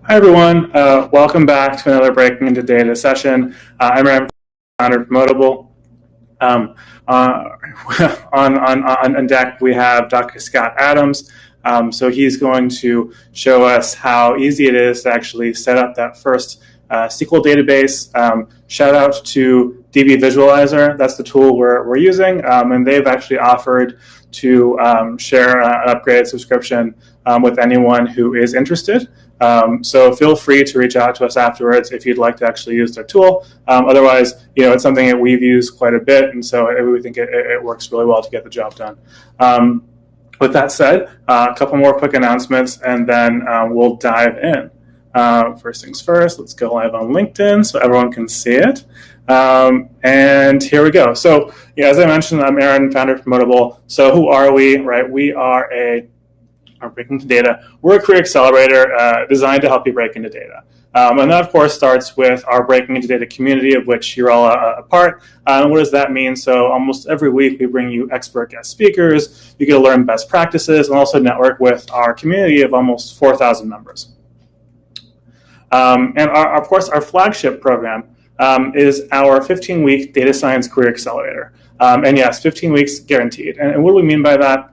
Hi, everyone. Welcome back to another Breaking into Data session. I'm Aaron, founder of Promotable. On deck, we have Dr. Scott Adams. So he's going to show us how easy it is to actually set up that first SQL database. Shout out to dbVisualizer. That's the tool we're using, and they've actually offered to share an upgraded subscription with anyone who is interested. So feel free to reach out to us afterwards if you'd like to actually use their tool. Otherwise, it's something that we've used quite a bit, and so we think it works really well to get the job done. With that said, a couple more quick announcements, and then we'll dive in. First things first, let's go live on LinkedIn so everyone can see it. And here we go. So, as I mentioned, I'm Aaron, founder of Promotable. So who are we, right? We are Breaking into Data. We're a career accelerator designed to help you break into data. And that, of course, starts with our Breaking into Data community, of which you're all a part. And what does that mean? So almost every week, we bring you expert guest speakers. You get to learn best practices and also network with our community of almost 4,000 members. And of course, our flagship program is our 15-week Data Science Career Accelerator. And yes, 15 weeks guaranteed. And what do we mean by that?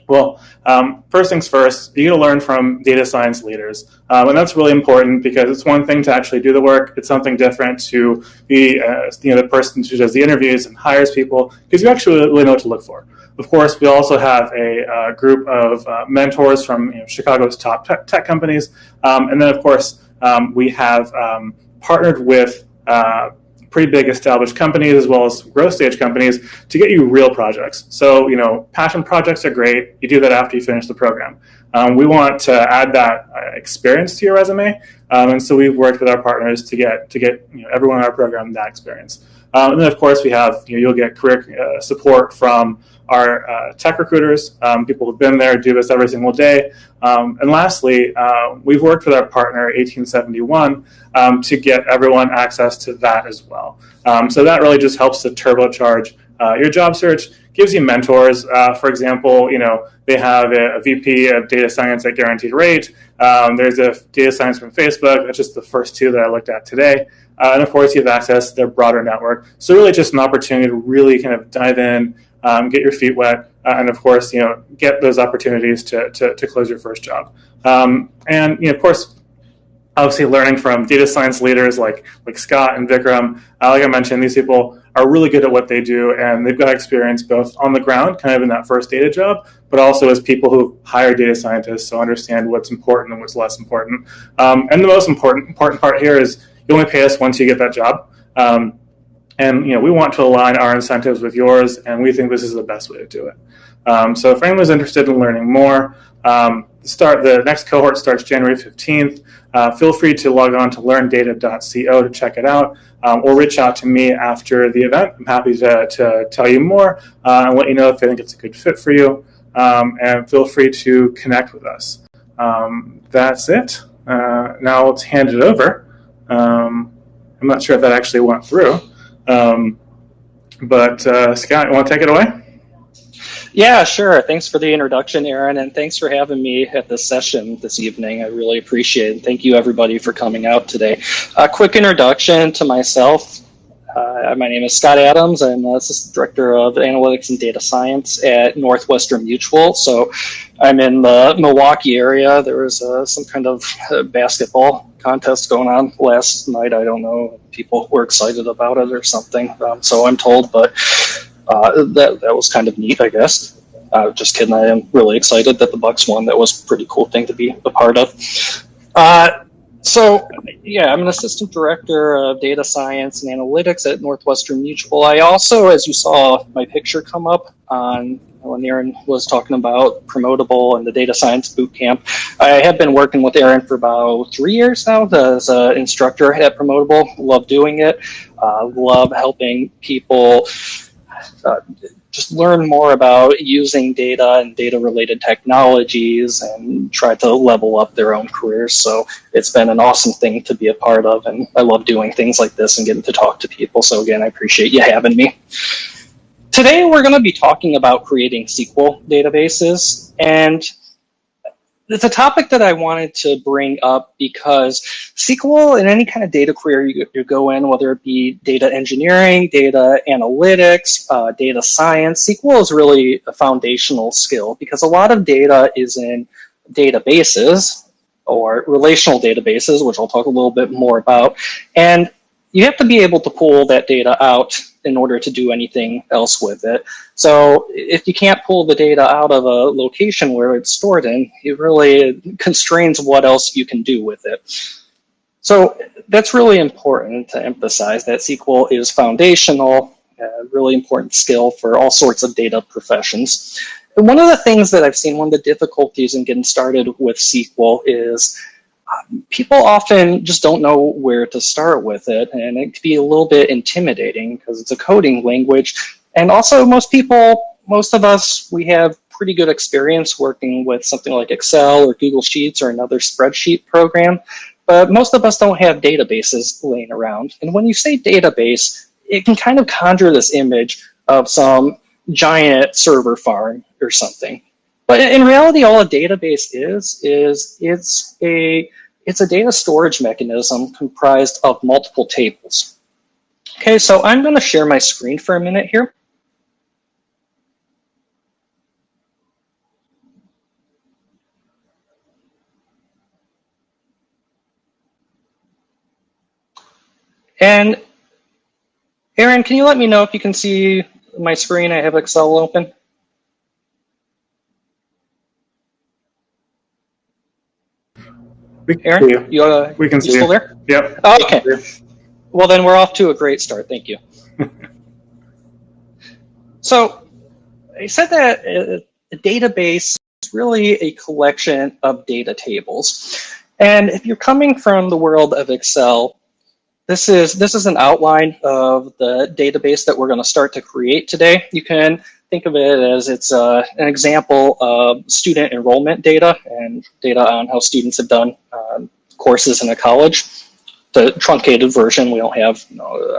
Well, first things first, you get to learn from data science leaders. And that's really important because it's one thing to actually do the work. It's something different to be the person who does the interviews and hires people, because you actually really know what to look for. Of course, we also have a group of mentors from Chicago's top tech companies. And then, of course, we have partnered with pretty big established companies as well as growth stage companies to get you real projects. So, passion projects are great. You do that after you finish the program. We want to add that experience to your resume. And so we've worked with our partners to get everyone in our program that experience. And then, of course, we have, you'll get career support from our tech recruiters, people who've been there, do this every single day. And lastly, we've worked with our partner, 1871, to get everyone access to that as well. So that really just helps to turbocharge your job search, gives you mentors. For example, they have a VP of data science at guaranteed rate. There's a data science from Facebook. That's just the first two that I looked at today. And of course, you have access to their broader network. So really just an opportunity to really kind of dive in, get your feet wet, and of course, get those opportunities to close your first job. And of course, obviously learning from data science leaders like Scott and Vikram. Like I mentioned, these people are really good at what they do, and they've got experience both on the ground, kind of in that first data job, but also as people who hire data scientists, so understand what's important and what's less important. And the most important part here is you only pay us once you get that job. And we want to align our incentives with yours, and we think this is the best way to do it. So if anyone is interested in learning more, the next cohort starts January 15th. Feel free to log on to learndata.co to check it out, or reach out to me after the event. I'm happy to tell you more and let you know if I think it's a good fit for you. And feel free to connect with us. That's it. Now let's hand it over. I'm not sure if that actually went through. But Scott, you want to take it away? Yeah, sure. Thanks for the introduction, Aaron, and thanks for having me at this session this evening. I really appreciate it. Thank you, everybody, for coming out today. A quick introduction to myself. My name is Scott Adams. I'm the Assistant Director of Analytics and Data Science at Northwestern Mutual. So I'm in the Milwaukee area. There was some kind of basketball contest going on last night. I don't know. People were excited about it or something. So I'm told, but that was kind of neat, I guess. Just kidding. I am really excited that the Bucks won. That was a pretty cool thing to be a part of. So, yeah, I'm an assistant director of data science and analytics at Northwestern Mutual. I also, as you saw my picture come up on when Aaron was talking about Promotable and the data science boot camp, I have been working with Aaron for about 3 years now as an instructor at Promotable. Love doing it. Love helping people just learn more about using data and data-related technologies and try to level up their own careers. So it's been an awesome thing to be a part of, and I love doing things like this and getting to talk to people. So again, I appreciate you having me. Today, we're going to be talking about creating SQL databases, and it's a topic that I wanted to bring up because SQL and any kind of data query you go in, whether it be data engineering, data analytics, data science, SQL is really a foundational skill because a lot of data is in databases or relational databases, which I'll talk a little bit more about. And you have to be able to pull that data out in order to do anything else with it. So if you can't pull the data out of a location where it's stored in, it really constrains what else you can do with it. So that's really important to emphasize that SQL is foundational, a really important skill for all sorts of data professions. And one of the things that I've seen, one of the difficulties in getting started with SQL is people often just don't know where to start with it, and it can be a little bit intimidating because it's a coding language. And also most of us, we have pretty good experience working with something like Excel or Google Sheets or another spreadsheet program, but most of us don't have databases laying around. And when you say database, it can kind of conjure this image of some giant server farm or something. But in reality, all a database is it's a data storage mechanism comprised of multiple tables. Okay, so I'm going to share my screen for a minute here. And Aaron, can you let me know if you can see my screen? I have Excel open. Aaron, we can see you still there? Yep. Oh, okay. Well, then we're off to a great start. Thank you. So I said that a database is really a collection of data tables. And if you're coming from the world of Excel, this is an outline of the database that we're going to start to create today. You can think of it as it's an example of student enrollment data and data on how students have done courses in a college. The truncated version, we don't have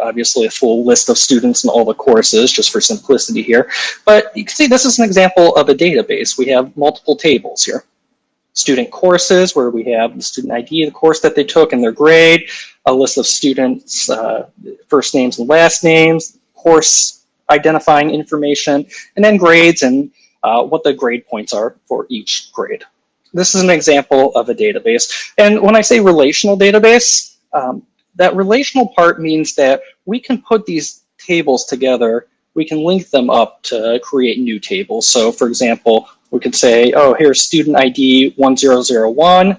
obviously a full list of students and all the courses just for simplicity here. But you can see this is an example of a database. We have multiple tables here. Student courses, where we have the student ID, the course that they took and their grade, a list of students' first names and last names, course identifying information, and then grades and what the grade points are for each grade. This is an example of a database. And when I say relational database, that relational part means that we can put these tables together, we can link them up to create new tables. So for example, we could say, oh, here's student ID 1001.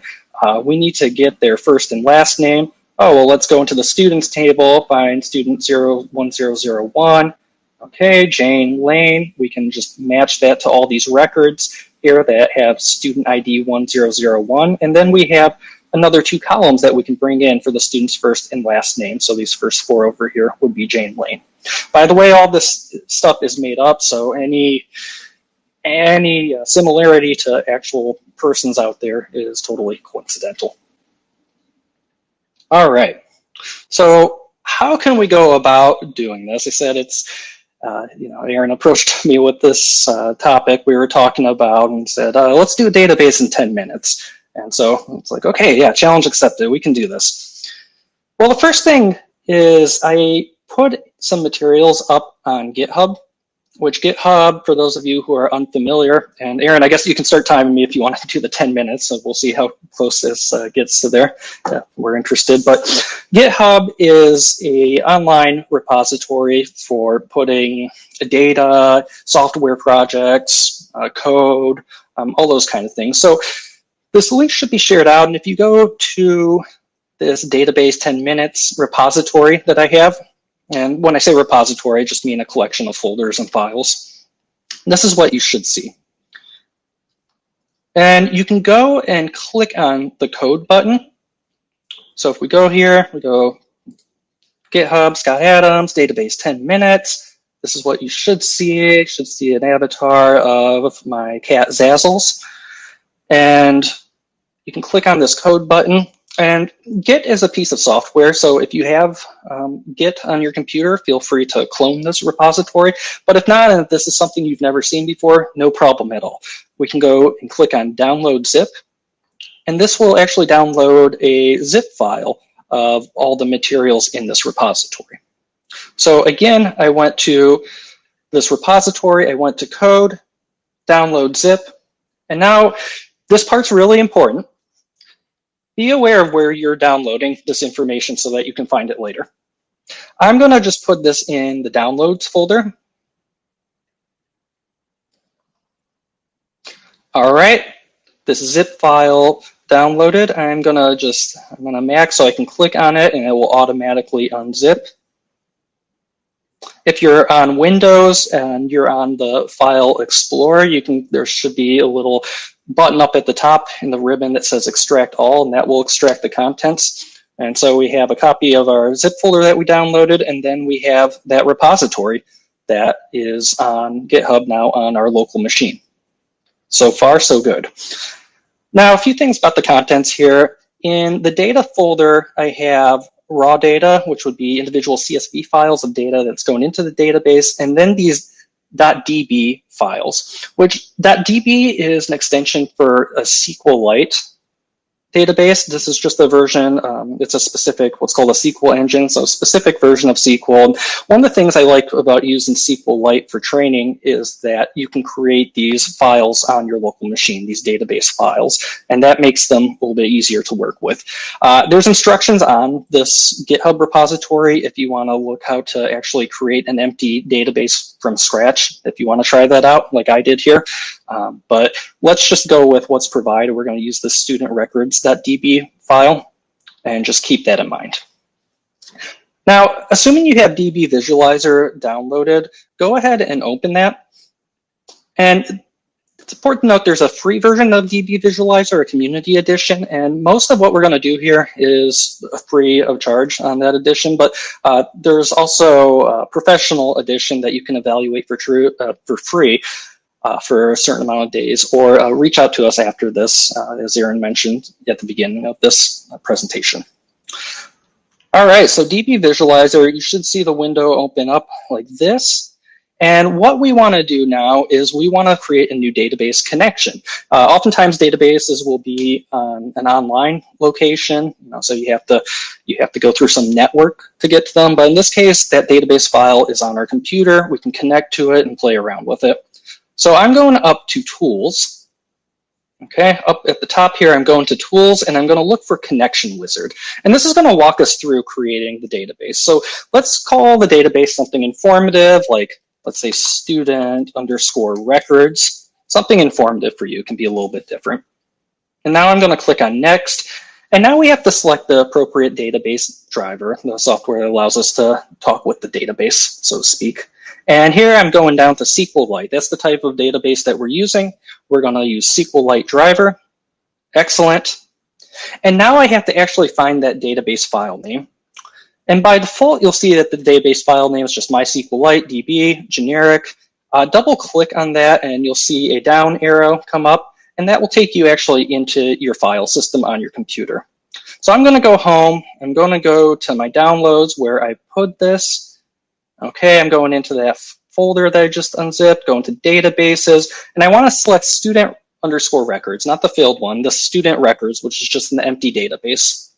We need to get their first and last name. Oh, well, let's go into the students table, find student 1001. Okay, Jane Lane. We can just match that to all these records here that have student ID 1001. And then we have another two columns that we can bring in for the student's first and last name. So these first four over here would be Jane Lane. By the way, all this stuff is made up, so any similarity to actual persons out there is totally coincidental. All right, so how can we go about doing this? I said it's, Aaron approached me with this topic we were talking about and said, let's do a database in 10 minutes. And so it's like, okay, yeah, challenge accepted, we can do this. Well, the first thing is I put some materials up on GitHub, which GitHub, for those of you who are unfamiliar, and Aaron, I guess you can start timing me if you want to do the 10 minutes, so we'll see how close this gets to there. Yeah, we're interested, but GitHub is an online repository for putting data, software projects, code, all those kind of things. So this link should be shared out, and if you go to this database 10 minutes repository that I have, and when I say repository, I just mean a collection of folders and files. This is what you should see. And you can go and click on the code button. So if we go here, we go GitHub, Scott Adams, database 10 minutes. This is what you should see. You should see an avatar of my cat Zazzles. And you can click on this code button. And Git is a piece of software, so if you have Git on your computer, feel free to clone this repository. But if not, and if this is something you've never seen before, no problem at all. We can go and click on download zip, And this will actually download a zip file of all the materials in this repository. So again, I went to this repository, I went to code, download zip, and now this part's really important. Be aware of where you're downloading this information so that you can find it later. I'm going to just put this in the downloads folder. All right, this zip file downloaded. I'm gonna Mac so I can click on it and it will automatically unzip. If you're on Windows and you're on the File Explorer, there should be a little button up at the top in the ribbon that says Extract All, and that will extract the contents. And so we have a copy of our zip folder that we downloaded, and then we have that repository that is on GitHub now on our local machine. So far, so good. Now, a few things about the contents here. In the data folder, I have raw data, which would be individual CSV files of data that's going into the database, and then these .db files, which .db is an extension for a SQLite database. This is just a version, it's a specific, what's called a SQL engine, so a specific version of SQL. One of the things I like about using SQLite for training is that you can create these files on your local machine, these database files, and that makes them a little bit easier to work with. There's instructions on this GitHub repository if you want to look how to actually create an empty database from scratch, if you want to try that out like I did here. But let's just go with what's provided. We're going to use the student records.db file and just keep that in mind. Now, assuming you have dbVisualizer downloaded, go ahead and open that. And it's important to note there's a free version of dbVisualizer, a community edition, and most of what we're going to do here is free of charge on that edition, but there's also a professional edition that you can evaluate for free. For a certain amount of days, or reach out to us after this, as Aaron mentioned at the beginning of this presentation. All right, so dbVisualizer, you should see the window open up like this. And what we want to do now is we want to create a new database connection. Oftentimes databases will be on an online location, so you have to go through some network to get to them. But in this case, that database file is on our computer. We can connect to it and play around with it. So I'm going up to Tools. Okay, up at the top here, I'm going to Tools, and I'm going to look for Connection Wizard. And this is going to walk us through creating the database. So let's call the database something informative, like let's say student_records. Something informative for you, can be a little bit different. And now I'm going to click on Next. And now we have to select the appropriate database driver, the software that allows us to talk with the database, so to speak. And here I'm going down to SQLite. That's the type of database that we're using. We're going to use SQLite driver. Excellent. And now I have to actually find that database file name. And by default, you'll see that the database file name is just MySQLite, DB, generic. Double click on that and you'll see a down arrow come up, and that will take you actually into your file system on your computer. So I'm going to go home. I'm going to go to my downloads where I put this. Okay, I'm going into that folder that I just unzipped, going to databases, and I want to select student_records, not the filled one, the student records, which is just an empty database.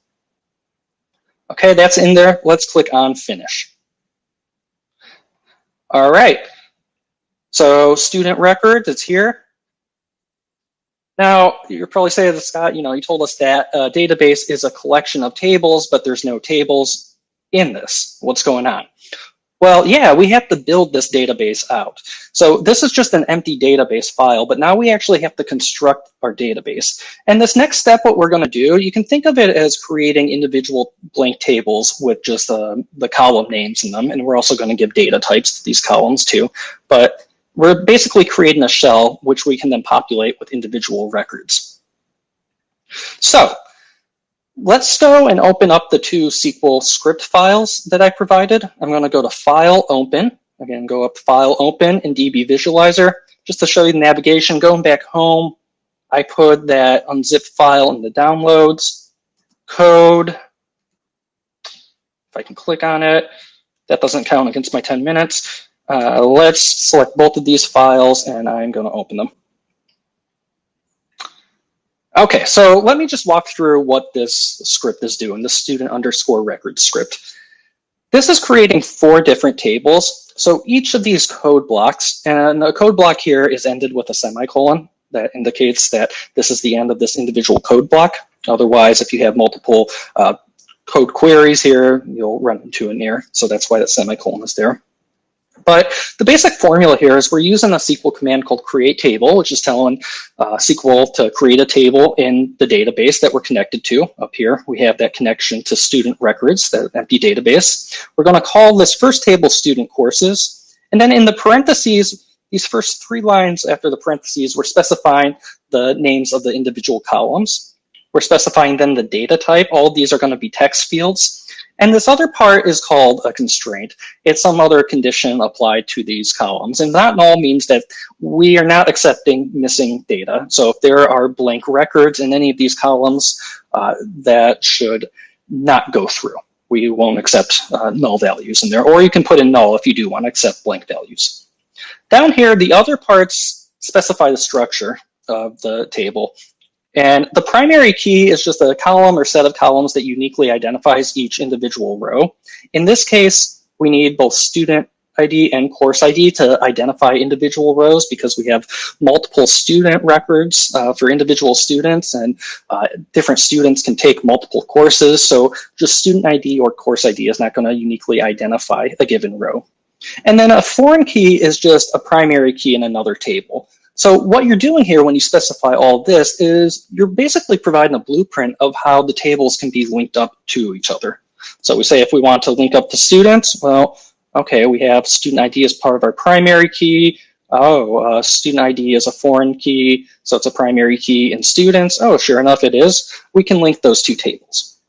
Okay, that's in there. Let's click on Finish. All right, so student records, it's here. Now, you're probably saying, Scott, you told us that a database is a collection of tables, but there's no tables in this. What's going on? Well, yeah, we have to build this database out. So this is just an empty database file, but now we actually have to construct our database. And this next step, what we're going to do, you can think of it as creating individual blank tables with just the column names in them. And we're also going to give data types to these columns too. But we're basically creating a shell, which we can then populate with individual records. So let's go and open up the two SQL script files that I provided. I'm going to go to File, Open. Again, go up File, Open in dbVisualizer. Just to show you the navigation, going back home, I put that unzipped file in the downloads. Code, if I can click on it, that doesn't count against my 10 minutes. Let's select both of these files and I'm going to open them. Okay, so let me just walk through what this script is doing, the student underscore record script. This is creating 4 different tables. So each of these code blocks, and a code block here is ended with a semicolon that indicates that this is the end of this individual code block. Otherwise, if you have multiple code queries here, you'll run into an error. So that's why that semicolon is there. But the basic formula here is we're using a SQL command called create table, which is telling SQL to create a table in the database that we're connected to. Up here, we have that connection to student records, that empty database. We're going to call this first table student courses. And then in the parentheses, these first 3 lines after the parentheses, we're specifying the names of the individual columns. We're specifying then the data type. All of these are going to be text fields. And this other part is called a constraint. It's some other condition applied to these columns. And that all means that we are not accepting missing data. So if there are blank records in any of these columns, that should not go through. We won't accept null values in there. Or you can put in null if you do want to accept blank values. Down here, the other parts specify the structure of the table. And the primary key is just a column or set of columns that uniquely identifies each individual row. In this case, we need both student ID and course ID to identify individual rows because we have multiple student records for individual students, and different students can take multiple courses. So just student ID or course ID is not going to uniquely identify a given row. And then a foreign key is just a primary key in another table. So what you're doing here when you specify all of this is you're basically providing a blueprint of how the tables can be linked up to each other. So we say if we want to link up to students, well, okay, we have student ID as part of our primary key. Oh, student ID is a foreign key, so it's a primary key in students. Oh, sure enough, it is. We can link those 2 tables.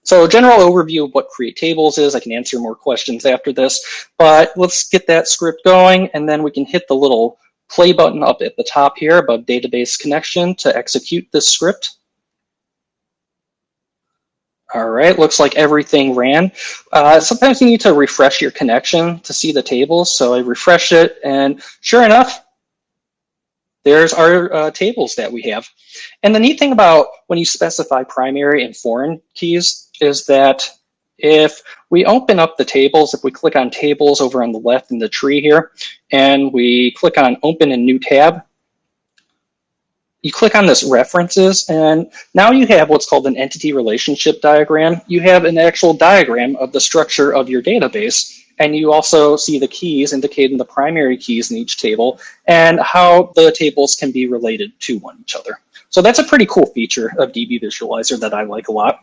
So a general overview of what create tables is. I can answer more questions after this, but let's get that script going, and then we can hit the little play button up at the top here above database connection to execute this script. All right, looks like everything ran. Sometimes you need to refresh your connection to see the tables. So I refreshed it, and sure enough, there's our tables that we have. And the neat thing about when you specify primary and foreign keys is that if we open up the tables, if we click on tables over on the left in the tree here, and we click on open a new tab, you click on this references, and now you have what's called an entity relationship diagram. You have an actual diagram of the structure of your database, and you also see the keys indicating the primary keys in each table and how the tables can be related to one another. So that's a pretty cool feature of dbVisualizer that I like a lot.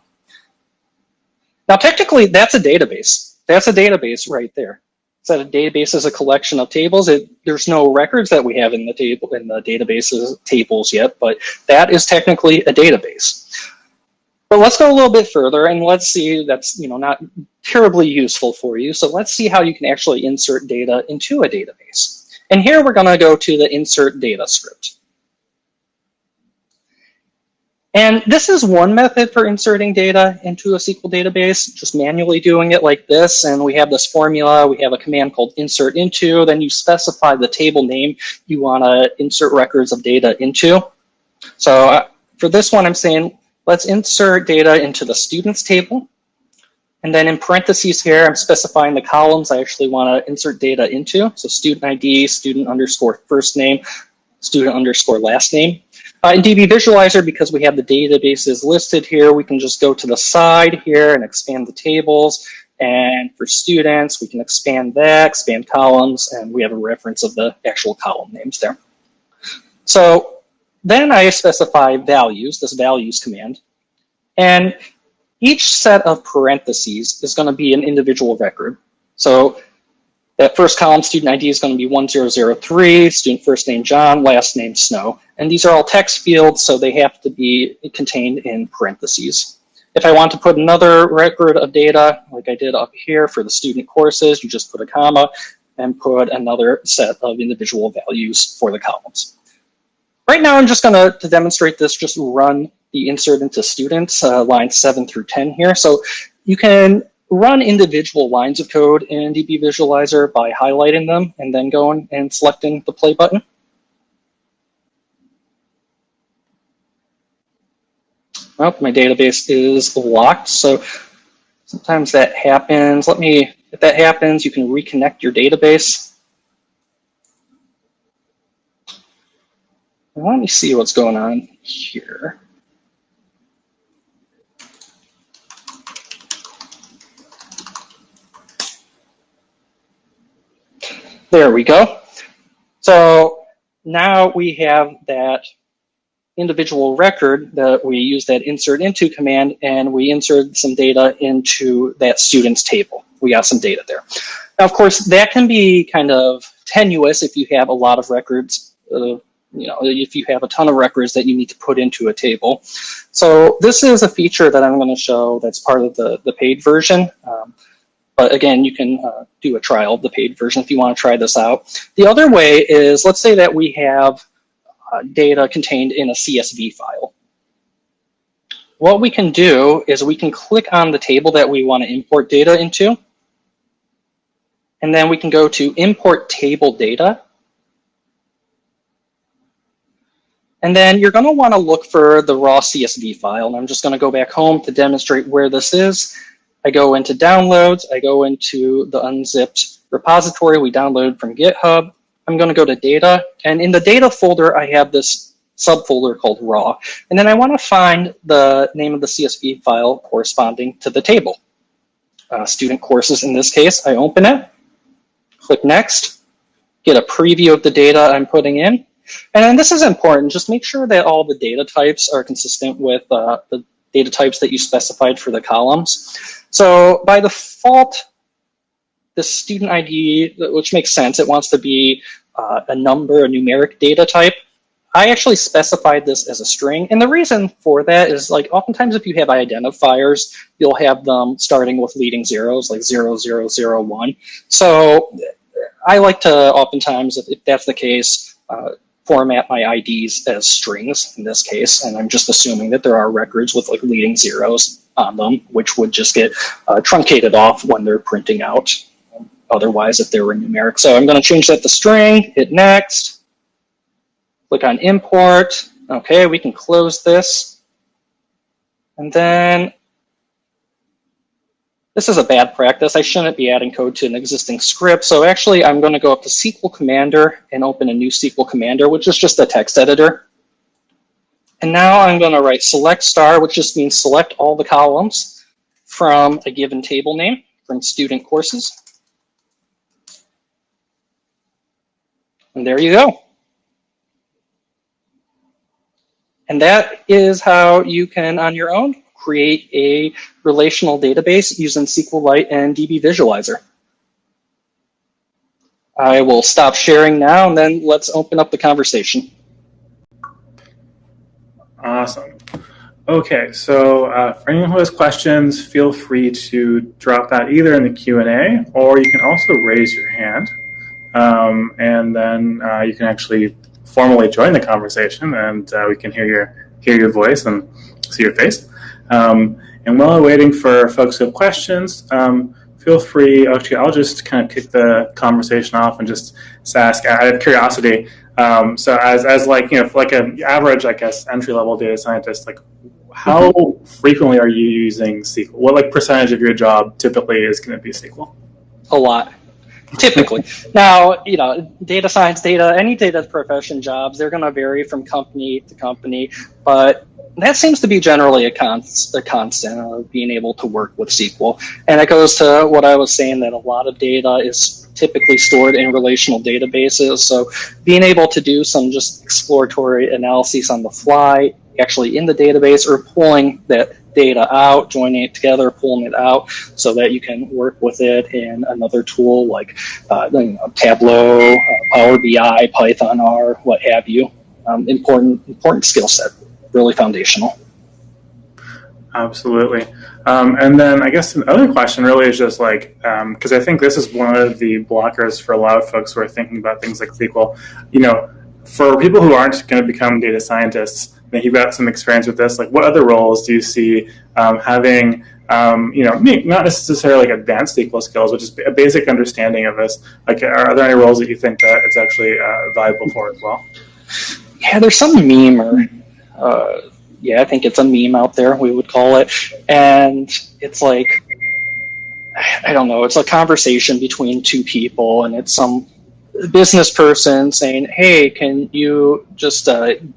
Now, technically, that's a database. That's a database right there. So a database is a collection of tables. There's no records that we have in the table in the databases tables yet, but that is technically a database. But let's go a little bit further, and let's see. That's not terribly useful for you. So let's see how you can actually insert data into a database. And here we're going to go to the insert data script. And this is one method for inserting data into a SQL database, just manually doing it like this. And we have this formula. We have a command called insert into. Then you specify the table name you want to insert records of data into. So for this one, I'm saying, let's insert data into the students table. And then in parentheses here, I'm specifying the columns I actually want to insert data into. So student ID, student underscore first name, student underscore last name. In dbVisualizer, because we have the databases listed here, we can just go to the side here and expand the tables. And for students, we can expand that, expand columns, and we have a reference of the actual column names there. So then I specify values, this values command. And each set of parentheses is going to be an individual record. So that first column, student ID, is going to be 1003, student first name John, last name Snow. And these are all text fields, so they have to be contained in parentheses. If I want to put another record of data, like I did up here for the student courses, you just put a comma and put another set of individual values for the columns. Right now, I'm just going to demonstrate this, just run the insert into students, lines 7 through 10 here. So you can run individual lines of code in dbVisualizer by highlighting them and then going and selecting the play button. Oh, my database is locked. So sometimes that happens. If that happens, you can reconnect your database. Let me see what's going on here. There we go. So now we have that individual record that we use that insert into command, and we insert some data into that student's table. We got some data there. Now, of course, that can be kind of tenuous if you have a lot of records, if you have a ton of records that you need to put into a table. So this is a feature that I'm going to show that's part of the paid version. But again, you can do a trial of the paid version if you want to try this out. The other way is, let's say that we have data contained in a CSV file. What we can do is we can click on the table that we want to import data into, and then we can go to Import Table Data. And then you're going to want to look for the raw CSV file. And I'm just going to go back home to demonstrate where this is. I go into Downloads. I go into the unzipped repository we downloaded from GitHub. I'm going to go to Data. And in the Data folder, I have this subfolder called Raw. And then I want to find the name of the CSV file corresponding to the table. Student courses in this case. I open it, click Next, get a preview of the data I'm putting in. And then this is important. Just make sure that all the data types are consistent with the data types that you specified for the columns. So by default, the student ID, which makes sense, it wants to be a number, a numeric data type. I actually specified this as a string. And the reason for that is, like, oftentimes if you have identifiers, you'll have them starting with leading zeros, like 0001. So I like to oftentimes, if that's the case, format my IDs as strings in this case, and I'm just assuming that there are records with like leading zeros on them, which would just get truncated off when they're printing out. Otherwise, if they were numeric. So I'm going to change that to string, hit Next, click on Import. Okay, we can close this. And then this is a bad practice. I shouldn't be adding code to an existing script. So actually, I'm going to go up to SQL Commander and open a new SQL Commander, which is just a text editor. And now I'm going to write select star, which just means select all the columns from a given table name from student courses. And there you go. And that is how you can, on your own, create a relational database using SQLite and dbVisualizer. I will stop sharing now, and then let's open up the conversation. Awesome. Okay, so for anyone who has questions, feel free to drop that either in the Q&A, or you can also raise your hand, and then you can actually formally join the conversation, and we can hear your voice and see your face. And while we're waiting for folks who have questions, feel free. Actually, I'll just kind of kick the conversation off and just ask out of curiosity. So as like, you know, for like an average, I guess, entry-level data scientist, like, how frequently are you using SQL? What like percentage of your job typically is going to be SQL? A lot. Typically. Now, you know, data science, any data profession jobs, they're going to vary from company to company, but that seems to be generally a constant of being able to work with SQL. And it goes to what I was saying, that a lot of data is typically stored in relational databases. So being able to do some just exploratory analyses on the fly, actually in the database, or pulling that data out, joining it together, pulling it out, so that you can work with it in another tool like Tableau, Power BI, Python, R, what have you. Important skill set, really foundational. Absolutely. And then I guess another question really is just like, because I think this is one of the blockers for a lot of folks who are thinking about things like SQL. You know, for people who aren't going to become data scientists, you've got some experience with this. Like, what other roles do you see having, you know, not necessarily like advanced SQL skills, but just a basic understanding of this? Like, are there any roles that you think that it's actually valuable for as well? Yeah, there's some meme or yeah, I think it's a meme out there, we would call it. And it's like, I don't know, it's a conversation between two people, and it's some business person saying, hey, can you just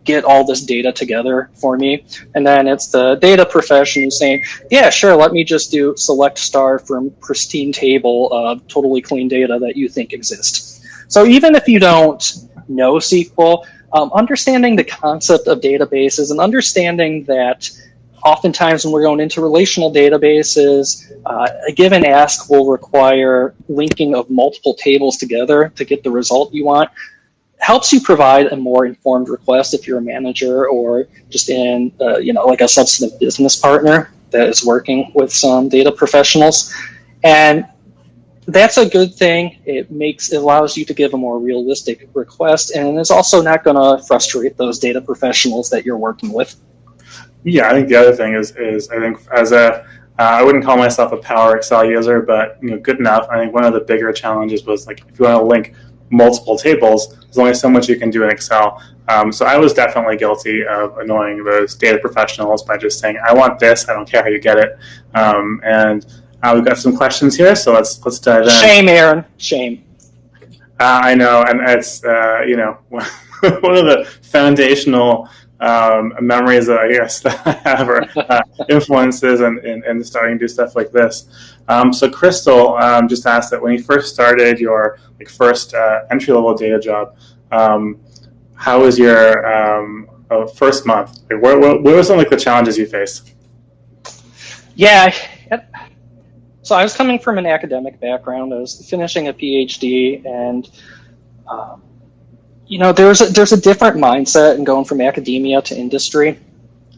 get all this data together for me? And then it's the data professional saying, yeah, sure, let me just do select star from pristine table of totally clean data that you think exists. So even if you don't know SQL, understanding the concept of databases and understanding that oftentimes when we're going into relational databases, a given ask will require linking of multiple tables together to get the result you want, helps you provide a more informed request if you're a manager or just in, like a substantive business partner that is working with some data professionals. And that's a good thing. It allows you to give a more realistic request, and it's also not going to frustrate those data professionals that you're working with. Yeah, I think the other thing is I think as I wouldn't call myself a power Excel user, but good enough. I think one of the bigger challenges was like if you want to link multiple tables, there's only so much you can do in Excel. So I was definitely guilty of annoying those data professionals by just saying, I want this, I don't care how you get it. And we've got some questions here, so let's dive in. Shame, Aaron, shame. I know, and it's one of the foundational memories that I guess that I have or influences and starting to do stuff like this. So Crystal just asked that when you first started your first entry-level data job, how was your first month? What were some the challenges you faced? Yeah, so I was coming from an academic background. I was finishing a PhD, and there's a different mindset in going from academia to industry.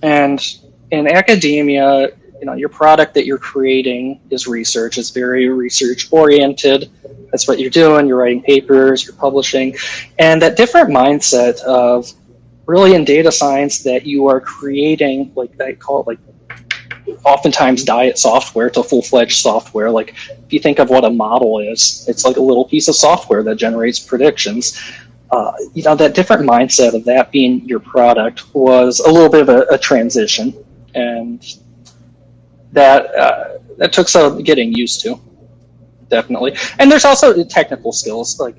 And in academia, your product that you're creating is research. It's very research oriented. That's what you're doing. You're writing papers, you're publishing. And that different mindset of really in data science that you are creating, I call it oftentimes diet software to full-fledged software. Like if you think of what a model is, it's like a little piece of software that generates predictions. That different mindset of that being your product was a little bit of a transition, and that took some getting used to, definitely. And there's also technical skills, like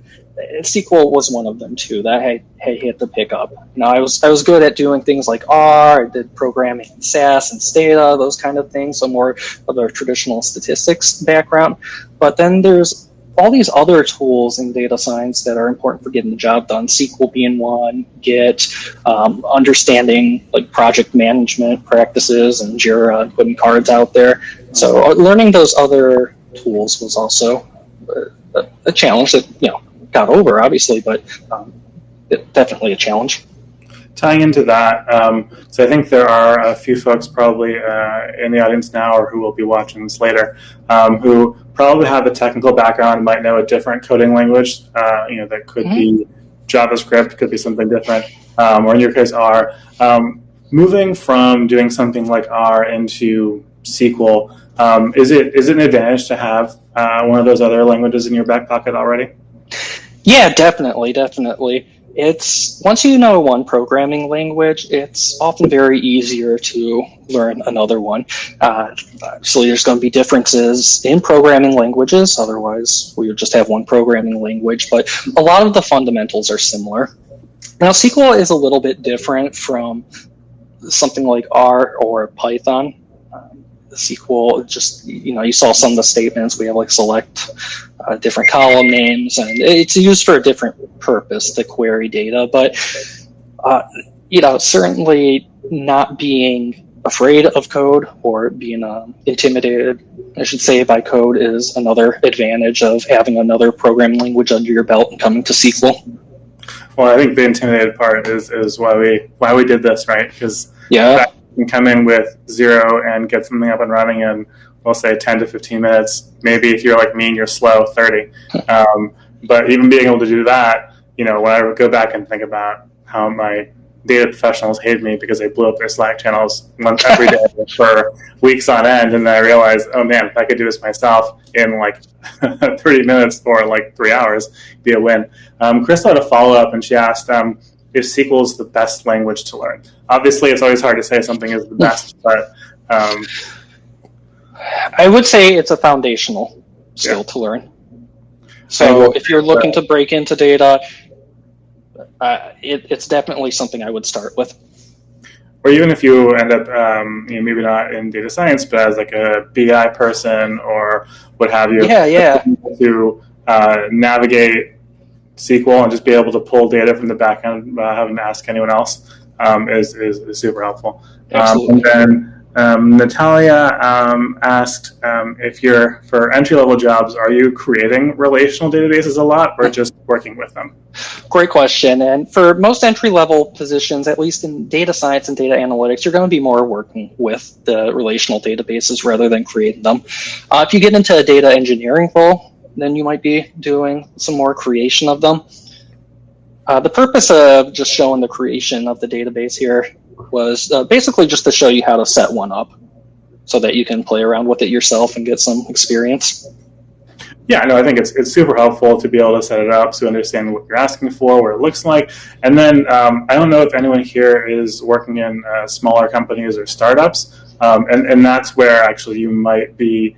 SQL was one of them too that I had to pick up. I was good at doing things like R. I did programming in SAS and Stata, those kind of things, so more of a traditional statistics background. But then there's all these other tools in data science that are important for getting the job done, SQL being one, Git, understanding project management practices and Jira and putting cards out there. So learning those other tools was also a challenge that, got over, obviously, but definitely a challenge. Tying into that, so I think there are a few folks probably in the audience now or who will be watching this later who probably have a technical background and might know a different coding language, that could be JavaScript, could be something different, or in your case R. Moving from doing something like R into SQL, is it an advantage to have one of those other languages in your back pocket already? Yeah, definitely. It's once you know one programming language, it's often very easier to learn another one. So there's going to be differences in programming languages. Otherwise, we would just have one programming language. But a lot of the fundamentals are similar. Now, SQL is a little bit different from something like R or Python. SQL, just, you saw some of the statements. We have select different column names, and it's used for a different purpose to query data. But, certainly not being afraid of code or being intimidated, I should say, by code is another advantage of having another programming language under your belt and coming to SQL. Well, I think the intimidated part is why we did this, right? Because you can come in with zero and get something up and running in, we'll say 10 to 15 minutes. Maybe if you're like me and you're slow, 30. But even being able to do that, when I go back and think about how my data professionals hate me because they blew up their Slack channels every day for weeks on end, and then I realized, oh man, if I could do this myself in 30 minutes or 3 hours, it'd be a win. Crystal had a follow-up, and she asked, if SQL is the best language to learn? Obviously, it's always hard to say something is the best, but I would say it's a foundational skill to learn. So if you're looking to break into data, it's definitely something I would start with. Or even if you end up, maybe not in data science, but as like a BI person or what have you, to navigate SQL and just be able to pull data from the back end without having to ask anyone else is super helpful. And then Natalia asked if you're, for entry-level jobs, are you creating relational databases a lot or just working with them? Great question. And for most entry-level positions, at least in data science and data analytics, you're going to be more working with the relational databases rather than creating them. If you get into a data engineering role, then you might be doing some more creation of them. The purpose of just showing the creation of the database here was basically just to show you how to set one up so that you can play around with it yourself and get some experience. Yeah, no, I think it's super helpful to be able to set it up so you understand what you're asking for, what it looks like. And then I don't know if anyone here is working in smaller companies or startups, and that's where actually you might be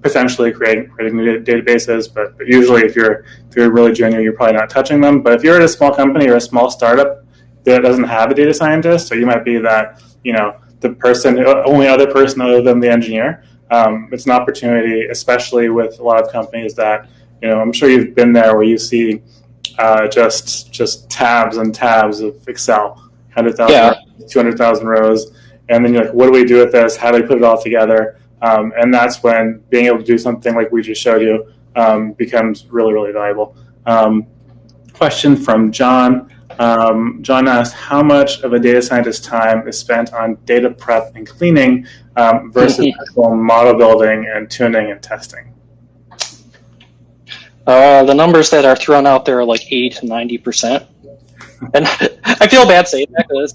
potentially creating new databases, but usually if you're really junior, you're probably not touching them. But if you're at a small company or a small startup that doesn't have a data scientist, so you might be that, the only other person other than the engineer. It's an opportunity, especially with a lot of companies that, I'm sure you've been there where you see just tabs and tabs of Excel, 100,000, 200,000 rows, and then you're like, what do we do with this? How do we put it all together? And that's when being able to do something like we just showed you becomes really, really valuable. Question from John. John asked, how much of a data scientist's time is spent on data prep and cleaning versus actual model building and tuning and testing? The numbers that are thrown out there are like 80 to 90%. And I feel bad saying that because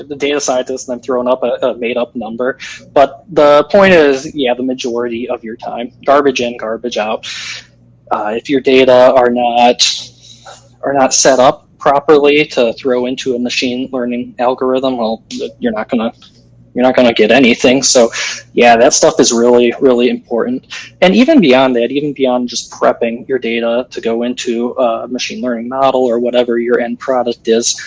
the data scientist and I'm throwing up a made-up number. But the point is, the majority of your time, garbage in, garbage out. If your data are not set up properly to throw into a machine learning algorithm, well, you're not gonna get anything. So that stuff is really, really important. And even beyond that, even beyond just prepping your data to go into a machine learning model or whatever your end product is,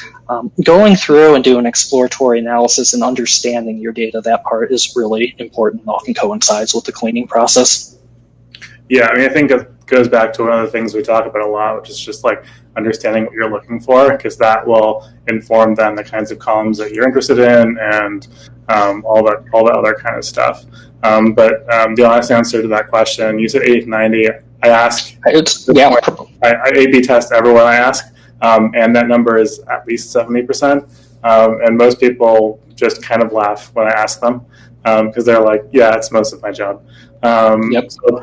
going through and doing exploratory analysis and understanding your data, that part is really important and often coincides with the cleaning process. Yeah, I think it goes back to one of the things we talk about a lot, which is just like understanding what you're looking for, because that will inform then the kinds of columns that you're interested in and all the other kind of stuff. But the honest answer to that question, you said 80 to 90. I ask. I A/B test everyone I ask, and that number is at least 70%. And most people just kind of laugh when I ask them because they're like, "Yeah, it's most of my job." So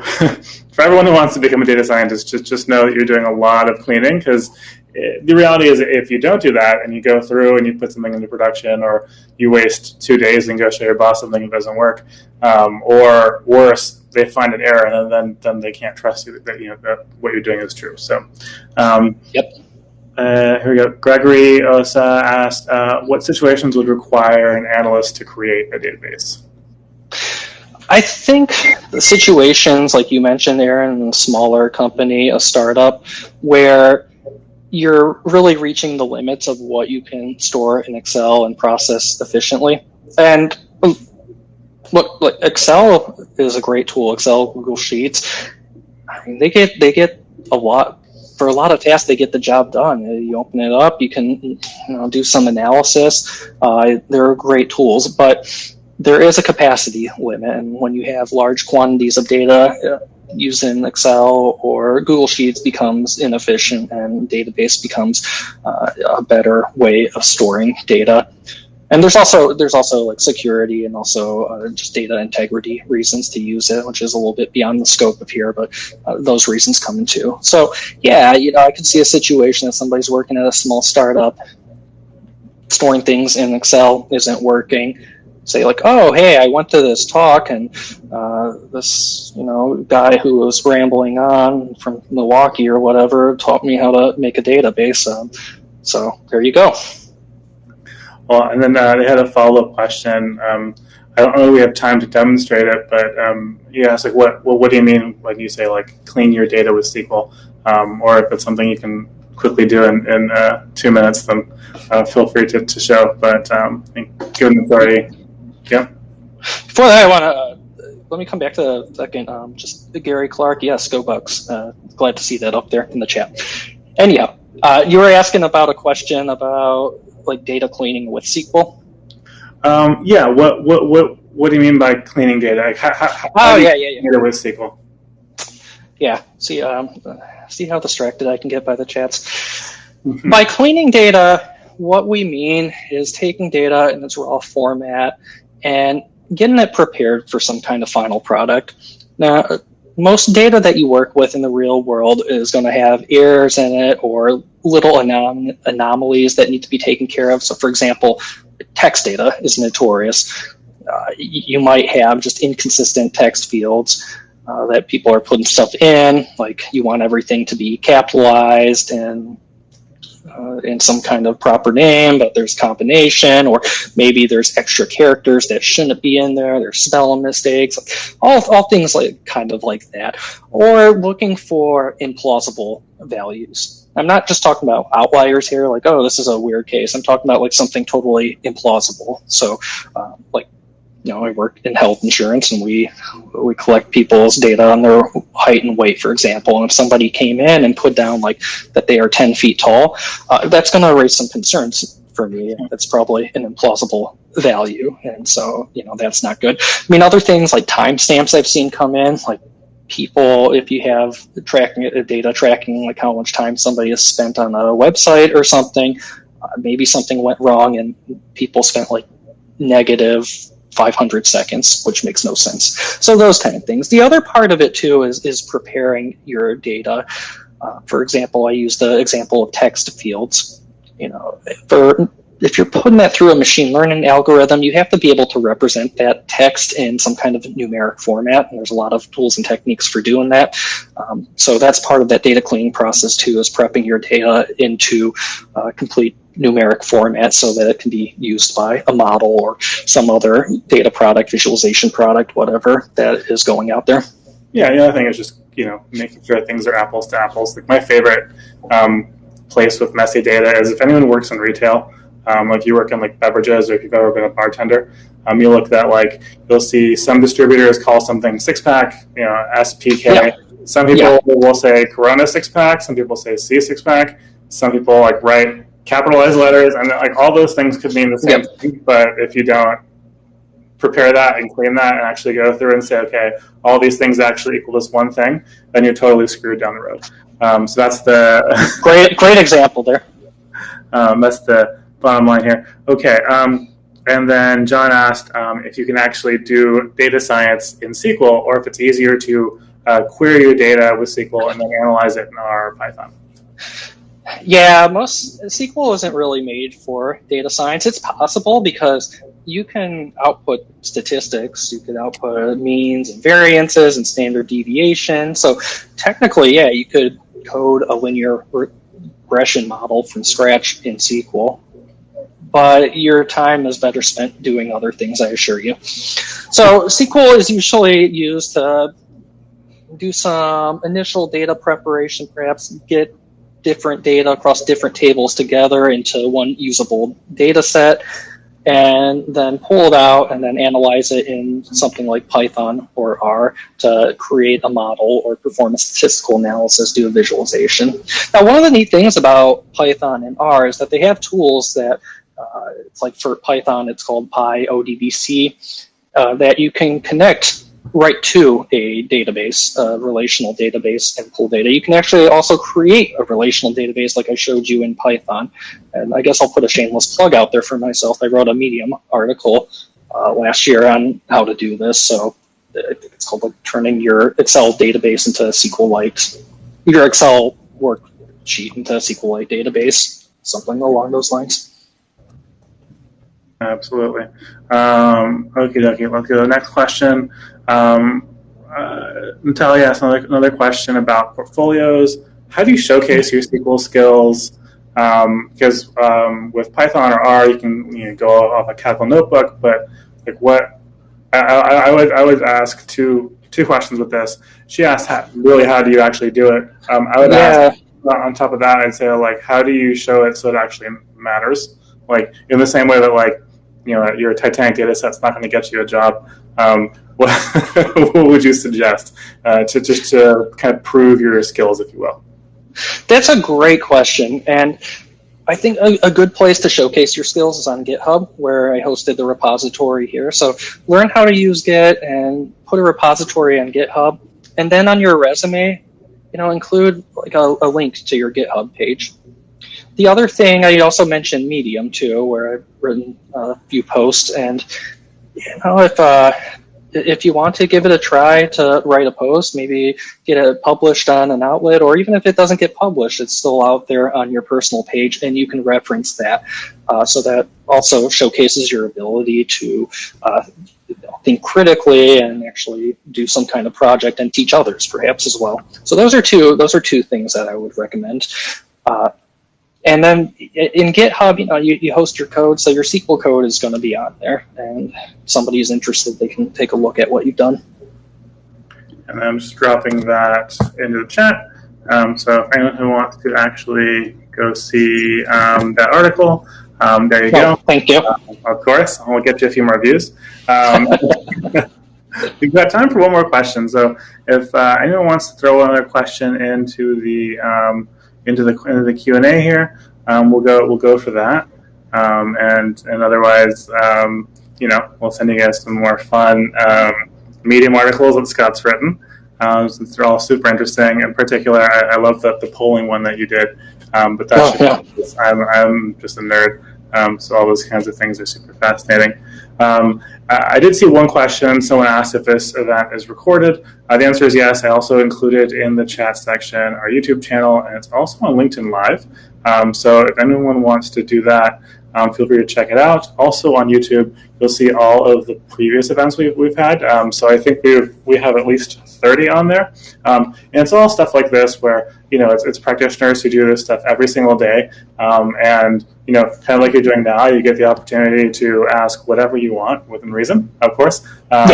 for everyone who wants to become a data scientist, just know that you're doing a lot of cleaning, because the reality is if you don't do that and you go through and you put something into production, or you waste 2 days and go show your boss something that doesn't work, or worse, they find an error and then they can't trust you that what you're doing is true. So here we go. Gregory Osa asked, what situations would require an analyst to create a database? I think the situations like you mentioned, Aaron, a smaller company, a startup, where you're really reaching the limits of what you can store in Excel and process efficiently. And look, Excel is a great tool. Excel, Google Sheets, they get a lot. For a lot of tasks, they get the job done. You open it up, you can do some analysis. They're great tools, but there is a capacity limit, and when you have large quantities of data, using Excel or Google Sheets becomes inefficient, and database becomes a better way of storing data. And there's also like security and also just data integrity reasons to use it, which is a little bit beyond the scope of here, but those reasons come in too. So I could see a situation that somebody's working at a small startup, storing things in Excel isn't working. Say like, oh, hey, I went to this talk and this guy who was rambling on from Milwaukee or whatever taught me how to make a database. So there you go. Well, and then they had a follow-up question. I don't know if we have time to demonstrate it, but you asked, like, what do you mean when you say, like, clean your data with SQL? Or if it's something you can quickly do in 2 minutes, then feel free to show. But given it's already, yeah. Before that, I want to let me come back to a second. Just Gary Clark, yes, go Bucks. Glad to see that up there in the chat. Anyhow, you were asking about a question about like data cleaning with SQL. Yeah. What do you mean by cleaning data? Like, how do you clean data with SQL? Yeah. See how distracted I can get by the chats. By cleaning data, what we mean is taking data in its raw format and getting it prepared for some kind of final product. Now, most data that you work with in the real world is going to have errors in it or little anomalies that need to be taken care of. So, for example, text data is notorious. You might have just inconsistent text fields that people are putting stuff in, like you want everything to be capitalized and in some kind of proper name, but there's combination, or maybe there's extra characters that shouldn't be in there, there's spelling mistakes, all things like kind of like that, or looking for implausible values. I'm not just talking about outliers here, like, oh, this is a weird case. I'm talking about like something totally implausible. So like, you know, I work in health insurance and we collect people's data on their height and weight, for example. And if somebody came in and put down like that they are 10 feet tall, that's going to raise some concerns for me. That's probably an implausible value. And so, you know, that's not good. I mean, other things like timestamps I've seen come in, like people, if you have data tracking, like how much time somebody has spent on a website or something, maybe something went wrong and people spent like negative 500 seconds, which makes no sense. So those kind of things. The other part of it too is preparing your data. For example, I use the example of text fields. You know, if you're putting that through a machine learning algorithm, you have to be able to represent that text in some kind of numeric format. And there's a lot of tools and techniques for doing that. So that's part of that data cleaning process too, is prepping your data into complete numeric format so that it can be used by a model or some other data product, visualization product, whatever that is going out there. Yeah, the other thing is just, you know, making sure things are apples to apples. Like my favorite place with messy data is if anyone works in retail, like you work in like beverages, or if you've ever been a bartender, you look at like you'll see some distributors call something 6-pack, you know, SPK. Yeah. Some people will say Corona 6-pack. Some people say C 6-pack. Some people like write capitalized letters, and like all those things could mean the same thing. But if you don't prepare that and clean that and actually go through and say, okay, all these things actually equal this one thing, then you're totally screwed down the road. So that's the great example there. That's the bottom line here. Okay. And then John asked if you can actually do data science in SQL, or if it's easier to query your data with SQL and then analyze it in our Python. Yeah, most SQL isn't really made for data science. It's possible because you can output statistics, you can output means and variances and standard deviation. So technically, yeah, you could code a linear regression model from scratch in SQL, but your time is better spent doing other things, I assure you. So SQL is usually used to do some initial data preparation, perhaps get different data across different tables together into one usable data set, and then pull it out and then analyze it in something like Python or R to create a model or perform a statistical analysis, do a visualization. Now, one of the neat things about Python and R is that they have tools that, it's like for Python, it's called PyODBC, that you can connect right to a database, a relational database, and pull data. You can actually also create a relational database like I showed you in Python. And I guess I'll put a shameless plug out there for myself. I wrote a Medium article last year on how to do this. So I think it's called like turning your Excel database into a SQLite, your Excel worksheet into a SQLite database, something along those lines. Absolutely. Okay, let's go to the next question. Natalia asked another question about portfolios. How do you showcase your SQL skills? because with Python or R, you can go off a Kaggle notebook, but like what I would ask two questions with this. She asked how do you actually do it? I would ask on top of that, I'd say like how do you show it so it actually matters? Like in the same way that like your Titanic data set's not going to get you a job. What would you suggest to kind of prove your skills, if you will? That's a great question, and I think a good place to showcase your skills is on GitHub, where I hosted the repository here. So learn how to use Git and put a repository on GitHub, and then on your resume, include like a link to your GitHub page. The other thing, I also mentioned Medium too, where I've written a few posts, and if you want to give it a try to write a post, maybe get it published on an outlet, or even if it doesn't get published, it's still out there on your personal page, and you can reference that. So that also showcases your ability to think critically and actually do some kind of project and teach others, perhaps as well. So those are two things that I would recommend. And then in GitHub, you host your code, so your SQL code is going to be on there. And if somebody's interested, they can take a look at what you've done. And I'm just dropping that into the chat. So if anyone who wants to actually go see that article, there you go. Thank you. Of course, I'll get you a few more views. We've got time for one more question. So if anyone wants to throw another question into the Q&A here, we'll go for that, and otherwise, we'll send you guys some more fun Medium articles that Scott's written, since they're all super interesting. In particular, I love the polling one that you did, but that's I'm just a nerd, so all those kinds of things are super fascinating. I did see one question. Someone asked if this event is recorded. The answer is yes. I also included in the chat section our YouTube channel, and it's also on LinkedIn Live. So if anyone wants to do that, feel free to check it out. Also on YouTube, you'll see all of the previous events we've had. So I think we have at least 30 on there. And it's all stuff like this where, it's practitioners who do this stuff every single day. And, kind of like you're doing now, you get the opportunity to ask whatever you want within reason, of course. But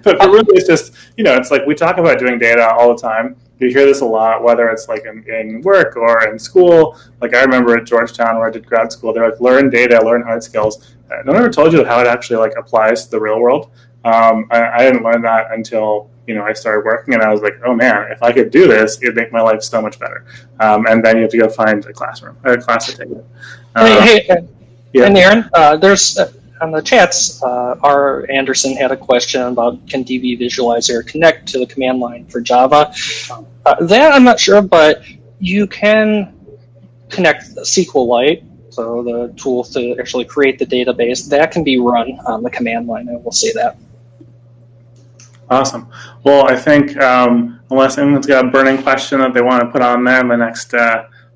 really it's just, it's like we talk about doing data all the time. You hear this a lot, whether it's like in work or in school. Like I remember at Georgetown where I did grad school, they're like, learn data, learn hard skills. No one ever told you how it actually like applies to the real world. I didn't learn that until I started working, and I was like, oh man, if I could do this, it'd make my life so much better. And then you have to go find a class to take it. And Aaron, there's on the chats, R. Anderson had a question about can dbVisualizer connect to the command line for Java. That I'm not sure, but you can connect SQLite, so the tool to actually create the database. That can be run on the command line, I will say that. Awesome. Well, I think unless anyone's got a burning question that they want to put on there in the next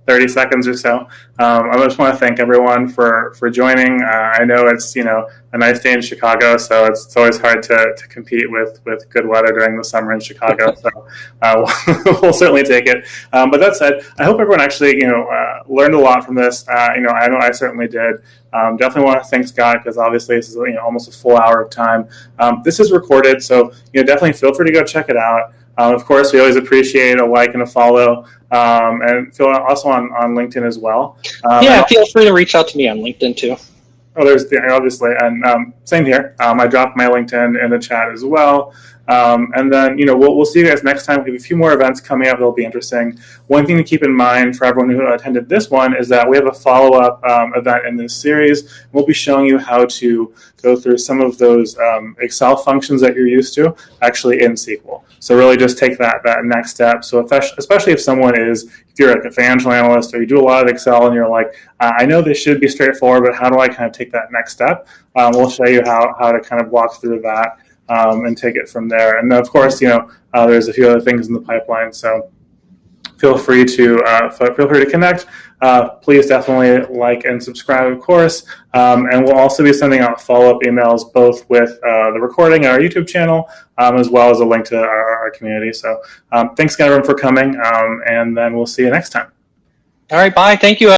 30 seconds or so, I just want to thank everyone for joining. I know it's a nice day in Chicago, so it's always hard to compete with good weather during the summer in Chicago. So we'll certainly take it. But that said, I hope everyone actually learned a lot from this. I know I certainly did. Definitely want to thank Scott because obviously this is almost a full hour of time. This is recorded, so definitely feel free to go check it out. Of course, we always appreciate a like and a follow, and feel also on LinkedIn as well. Feel free to reach out to me on LinkedIn too. Oh, there's obviously, and same here. I dropped my LinkedIn in the chat as well. And then, we'll see you guys next time. We have a few more events coming up that'll be interesting. One thing to keep in mind for everyone who attended this one is that we have a follow-up event in this series. We'll be showing you how to go through some of those Excel functions that you're used to actually in SQL. So really just take that next step. So especially if you're like a financial analyst or you do a lot of Excel and you're like, I know this should be straightforward, but how do I kind of take that next step? We'll show you how to kind of walk through that. And take it from there. And then, of course, there's a few other things in the pipeline. So feel free to connect. Please definitely like and subscribe, of course. And we'll also be sending out follow-up emails both with the recording on our YouTube channel as well as a link to our community. So thanks again, everyone, for coming. And then we'll see you next time. All right, bye. Thank you.